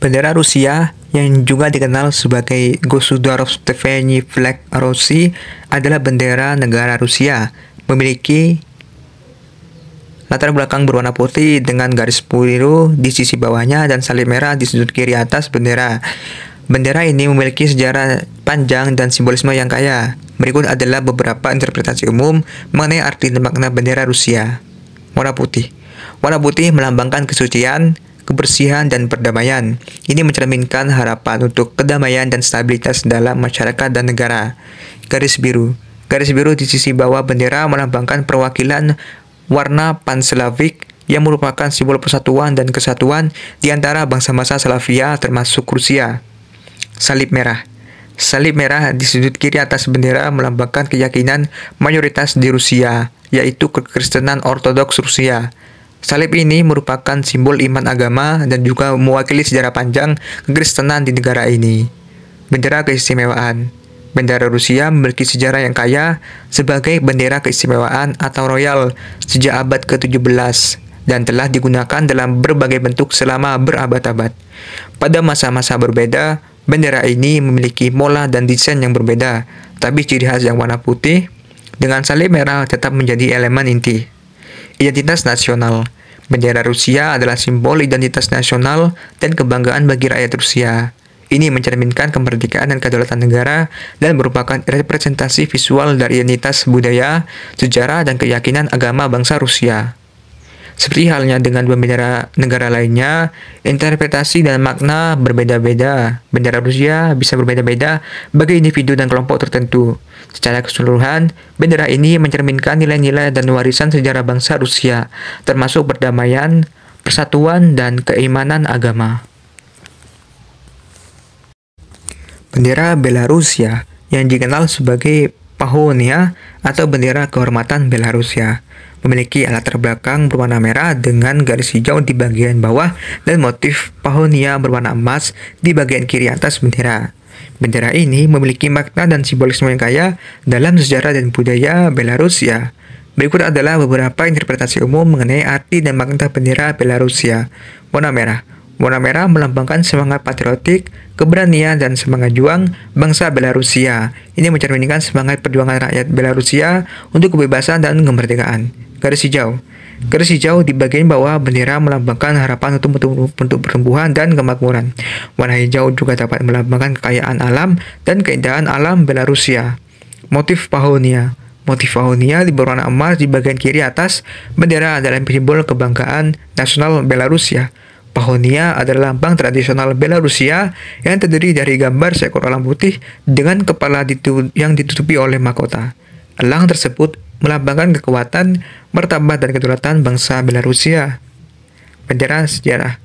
Bendera Rusia yang juga dikenal sebagai Государственный Flag России adalah bendera negara Rusia. Memiliki latar belakang berwarna putih dengan garis biru di sisi bawahnya dan salib merah di sudut kiri atas bendera. Bendera ini memiliki sejarah panjang dan simbolisme yang kaya. Berikut adalah beberapa interpretasi umum mengenai arti dan makna bendera Rusia. Warna putih. Warna putih melambangkan kesucian, kebersihan, dan perdamaian. Ini mencerminkan harapan untuk kedamaian dan stabilitas dalam masyarakat dan negara. Garis biru. Garis biru di sisi bawah bendera melambangkan perwakilan warna Pan-Slavik yang merupakan simbol persatuan dan kesatuan di antara bangsa-bangsa Slavia termasuk Rusia. Salib merah. Salib merah di sudut kiri atas bendera melambangkan keyakinan mayoritas di Rusia, yaitu kekristenan Ortodoks Rusia. Salib ini merupakan simbol iman agama dan juga mewakili sejarah panjang kekristenan di negara ini. Bendera keistimewaan. Bendera Rusia memiliki sejarah yang kaya sebagai bendera keistimewaan atau royal sejak abad ke-17 dan telah digunakan dalam berbagai bentuk selama berabad-abad. Pada masa-masa berbeda, bendera ini memiliki mola dan desain yang berbeda, tapi ciri khas yang warna putih dengan salib merah tetap menjadi elemen inti. Identitas nasional. Bendera Rusia adalah simbol identitas nasional dan kebanggaan bagi rakyat Rusia. Ini mencerminkan kemerdekaan dan kedaulatan negara dan merupakan representasi visual dari identitas budaya, sejarah, dan keyakinan agama bangsa Rusia. Seperti halnya dengan bendera negara lainnya, interpretasi dan makna berbeda-beda. Bendera Rusia bisa berbeda-beda bagi individu dan kelompok tertentu. Secara keseluruhan, bendera ini mencerminkan nilai-nilai dan warisan sejarah bangsa Rusia, termasuk perdamaian, persatuan, dan keimanan agama. Bendera Belarusia yang dikenal sebagai Pahonia atau bendera kehormatan Belarusia memiliki latar belakang berwarna merah dengan garis hijau di bagian bawah dan motif Pahonia berwarna emas di bagian kiri atas bendera. Bendera ini memiliki makna dan simbolisme yang kaya dalam sejarah dan budaya Belarusia. Berikut adalah beberapa interpretasi umum mengenai arti dan makna bendera Belarusia. Warna merah. Warna merah melambangkan semangat patriotik, keberanian, dan semangat juang bangsa Belarusia. Ini mencerminkan semangat perjuangan rakyat Belarusia untuk kebebasan dan kemerdekaan. Garis hijau. Garis hijau di bagian bawah bendera melambangkan harapan untuk pertumbuhan dan kemakmuran. Warna hijau juga dapat melambangkan kekayaan alam dan keindahan alam Belarusia. Motif Pahonia. Motif Pahonia di berwarna emas di bagian kiri atas bendera adalah simbol kebanggaan nasional Belarusia. Pahonia adalah lambang tradisional Belarusia yang terdiri dari gambar seekor elang putih dengan kepala yang ditutupi oleh mahkota. Elang tersebut melambangkan kekuatan, martabat, dan kedaulatan bangsa Belarusia. Bendera sejarah.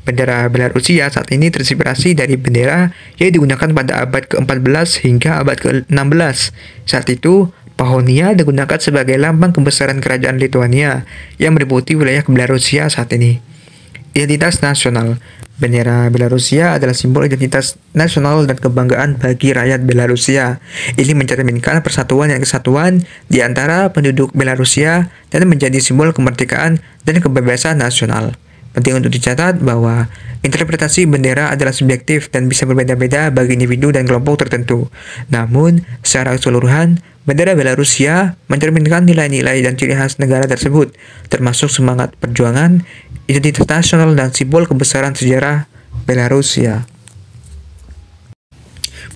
Bendera Belarusia saat ini terinspirasi dari bendera yang digunakan pada abad ke-14 hingga abad ke-16. Saat itu, Pahonia digunakan sebagai lambang kebesaran kerajaan Lithuania yang meliputi wilayah Belarusia saat ini. Identitas nasional. Bendera Belarusia adalah simbol identitas nasional dan kebanggaan bagi rakyat Belarusia. Ini mencerminkan persatuan dan kesatuan di antara penduduk Belarusia dan menjadi simbol kemerdekaan dan kebebasan nasional. Penting untuk dicatat bahwa interpretasi bendera adalah subjektif dan bisa berbeda-beda bagi individu dan kelompok tertentu. Namun, secara keseluruhan, bendera Belarusia mencerminkan nilai-nilai dan ciri khas negara tersebut, termasuk semangat perjuangan, identitas nasional, dan simbol kebesaran sejarah Belarusia.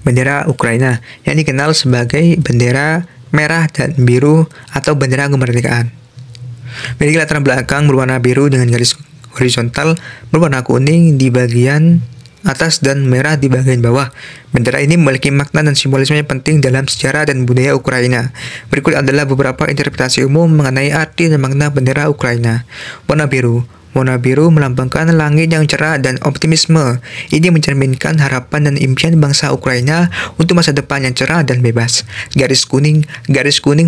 Bendera Ukraina yang dikenal sebagai bendera merah dan biru atau bendera kemerdekaan. Memiliki latar belakang berwarna biru dengan garis horizontal berwarna kuning di bagian atas dan merah di bagian bawah. Bendera ini memiliki makna dan simbolisme yang penting dalam sejarah dan budaya Ukraina. Berikut adalah beberapa interpretasi umum mengenai arti dan makna bendera Ukraina. Warna biru. Warna biru melambangkan langit yang cerah dan optimisme. Ini mencerminkan harapan dan impian bangsa Ukraina untuk masa depan yang cerah dan bebas. Garis kuning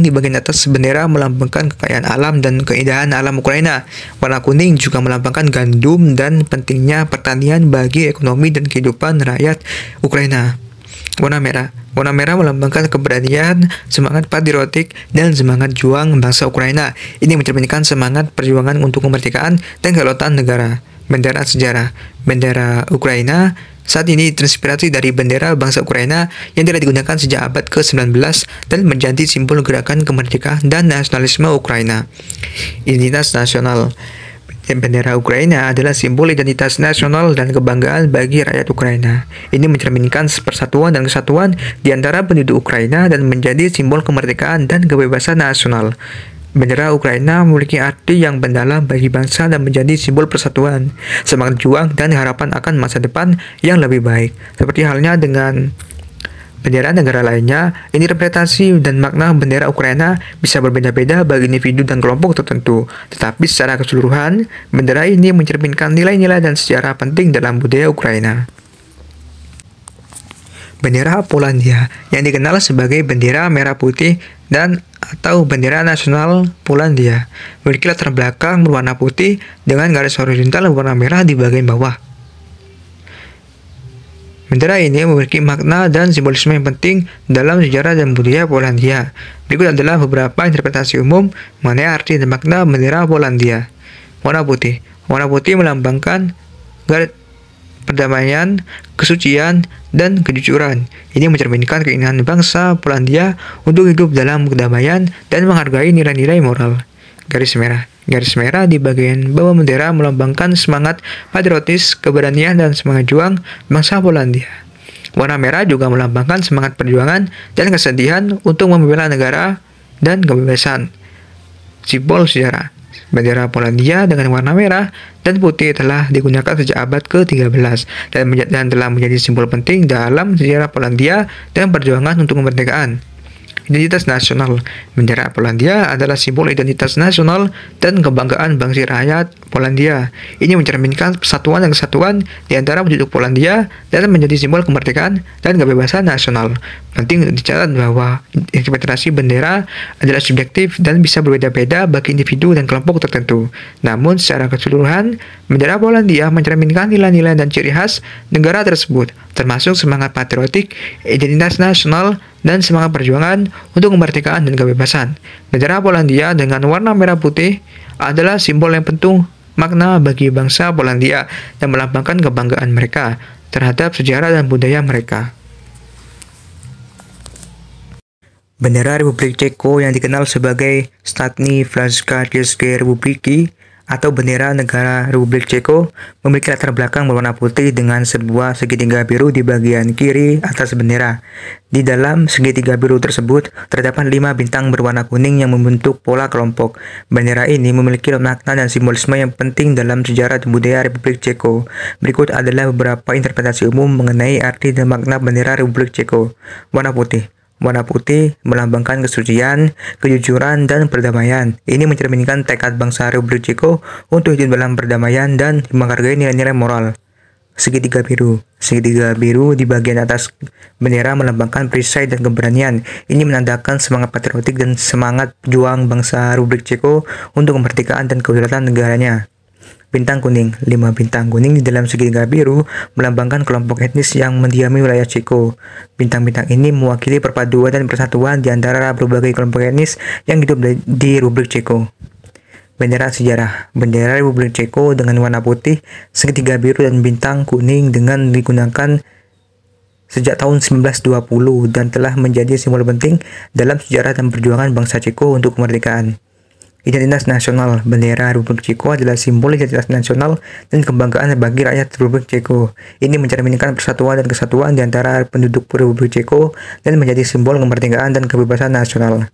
di bagian atas bendera melambangkan kekayaan alam dan keindahan alam Ukraina. Warna kuning juga melambangkan gandum dan pentingnya pertanian bagi ekonomi dan kehidupan rakyat Ukraina. Warna merah. Warna merah melambangkan keberanian, semangat patriotik, dan semangat juang bangsa Ukraina. Ini mencerminkan semangat perjuangan untuk kemerdekaan dan kedaulatan negara. Bendera sejarah. Bendera Ukraina saat ini terinspirasi dari bendera bangsa Ukraina yang telah digunakan sejak abad ke-19 dan menjadi simbol gerakan kemerdekaan dan nasionalisme Ukraina. Identitas nasional. Bendera Ukraina adalah simbol identitas nasional dan kebanggaan bagi rakyat Ukraina. Ini mencerminkan persatuan dan kesatuan di antara penduduk Ukraina dan menjadi simbol kemerdekaan dan kebebasan nasional. Bendera Ukraina memiliki arti yang mendalam bagi bangsa dan menjadi simbol persatuan, semangat juang, dan harapan akan masa depan yang lebih baik. Seperti halnya dengan bendera negara lainnya, interpretasi dan makna bendera Ukraina bisa berbeda-beda bagi individu dan kelompok tertentu. Tetapi secara keseluruhan, bendera ini mencerminkan nilai-nilai dan sejarah penting dalam budaya Ukraina. Bendera Polandia, yang dikenal sebagai bendera merah putih dan atau bendera nasional Polandia, memiliki latar belakang berwarna putih dengan garis horizontal berwarna merah di bagian bawah. Bendera ini memiliki makna dan simbolisme yang penting dalam sejarah dan budaya Polandia. Berikut adalah beberapa interpretasi umum mengenai arti dan makna bendera Polandia. Warna putih. Warna putih melambangkan perdamaian, kesucian, dan kejujuran. Ini mencerminkan keinginan bangsa Polandia untuk hidup dalam kedamaian dan menghargai nilai-nilai moral. Garis merah. Garis merah di bagian bawah bendera melambangkan semangat patriotis, keberanian, dan semangat juang bangsa Polandia. Warna merah juga melambangkan semangat perjuangan dan kesedihan untuk membela negara dan kebebasan. Simbol sejarah. Bendera Polandia dengan warna merah dan putih telah digunakan sejak abad ke-13 dan telah menjadi simbol penting dalam sejarah Polandia dan perjuangan untuk kemerdekaan. Identitas nasional. Bendera Polandia adalah simbol identitas nasional dan kebanggaan bangsa rakyat Polandia. Ini mencerminkan persatuan dan kesatuan di antara penduduk Polandia dan menjadi simbol kemerdekaan dan kebebasan nasional. Penting untuk dicatat bahwa interpretasi bendera adalah subjektif dan bisa berbeda-beda bagi individu dan kelompok tertentu. Namun, secara keseluruhan, bendera Polandia mencerminkan nilai-nilai dan ciri khas negara tersebut, termasuk semangat patriotik, identitas nasional, dan semangat perjuangan untuk kemerdekaan dan kebebasan. Bendera Polandia dengan warna merah putih adalah simbol yang penuh makna bagi bangsa Polandia dan melambangkan kebanggaan mereka terhadap sejarah dan budaya mereka. Bendera Republik Ceko yang dikenal sebagai Státní flaga České republiky atau bendera negara Republik Ceko memiliki latar belakang berwarna putih dengan sebuah segitiga biru di bagian kiri atas bendera. Di dalam segitiga biru tersebut terdapat 5 bintang berwarna kuning yang membentuk pola kelompok. Bendera ini memiliki makna dan simbolisme yang penting dalam sejarah dan budaya Republik Ceko. Berikut adalah beberapa interpretasi umum mengenai arti dan makna bendera Republik Ceko. Warna putih. Warna putih melambangkan kesucian, kejujuran, dan perdamaian. Ini mencerminkan tekad bangsa Republik Ceko untuk hidup dalam perdamaian dan menghargai nilai-nilai moral. Segitiga biru. Segitiga biru di bagian atas bendera melambangkan perisai dan keberanian. Ini menandakan semangat patriotik dan semangat juang bangsa Republik Ceko untuk kemerdekaan dan kedaulatan negaranya. Bintang kuning. 5 bintang kuning di dalam segitiga biru melambangkan kelompok etnis yang mendiami wilayah Ceko. Bintang-bintang ini mewakili perpaduan dan persatuan di antara berbagai kelompok etnis yang hidup di Republik Ceko. Bendera sejarah. Bendera Republik Ceko dengan warna putih, segitiga biru, dan bintang kuning dengan digunakan sejak tahun 1920 dan telah menjadi simbol penting dalam sejarah dan perjuangan bangsa Ceko untuk kemerdekaan. Identitas nasional. Bendera Republik Ceko adalah simbol identitas nasional dan kebanggaan bagi rakyat Republik Ceko. Ini mencerminkan persatuan dan kesatuan di antara penduduk Republik Ceko dan menjadi simbol kemerdekaan dan kebebasan nasional.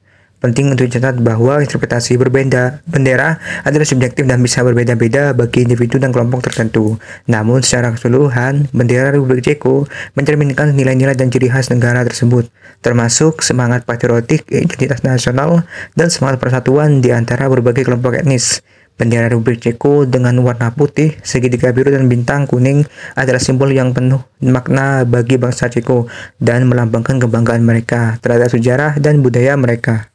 Penting untuk dicatat bahwa interpretasi berbeda bendera adalah subjektif dan bisa berbeda-beda bagi individu dan kelompok tertentu. Namun, secara keseluruhan, bendera Republik Ceko mencerminkan nilai-nilai dan ciri khas negara tersebut, termasuk semangat patriotik, identitas nasional, dan semangat persatuan di antara berbagai kelompok etnis. Bendera Republik Ceko dengan warna putih, segitiga biru, dan bintang kuning adalah simbol yang penuh makna bagi bangsa Ceko dan melambangkan kebanggaan mereka terhadap sejarah dan budaya mereka.